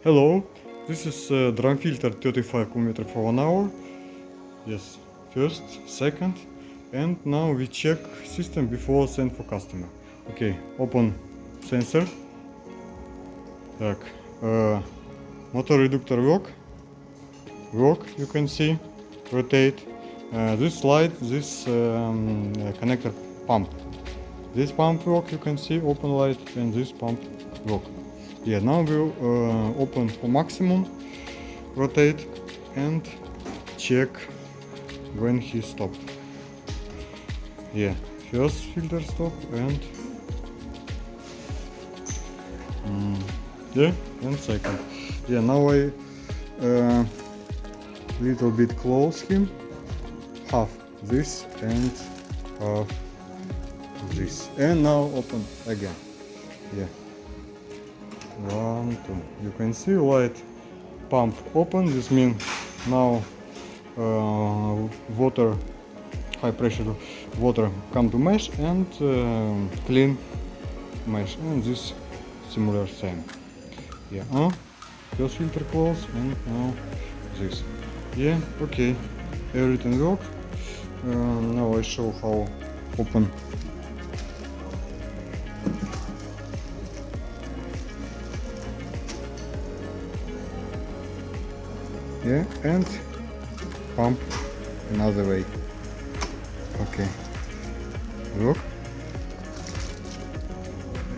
Hello, this is drum filter 35 km for 1 hour. Yes, first, second, and now we check system before send for customer. Okay, open sensor. Так, motor reductor work, you can see, rotate. This light, this connector pump. This pump work, you can see, open light, and this pump work. Yeah, now we'll open for maximum, rotate, and check when he stopped. Yeah, first filter stop and yeah, and second. Yeah, now I little bit close him, half this and half this, and now open again. Yeah, 1, 2. You can see light pump open. This means now water, high pressure water come to mesh and clean mesh, and this similar same. Yeah, first filter close, and now this. Yeah, okay, everything work. Now I show how open. Yeah, and pump another way. Okay, look,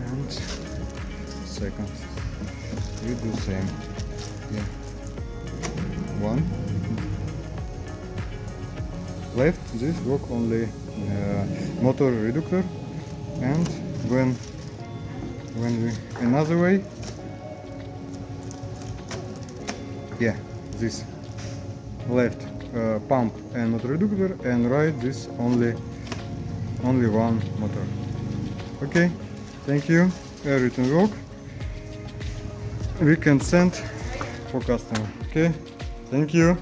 and second we do same. Yeah, one left, this work only motor reductor, and when we another way. Yeah, this left pump and motor reductor, and right this only one motor. Okay, thank you, everything work. We can send for customer. Okay, thank you.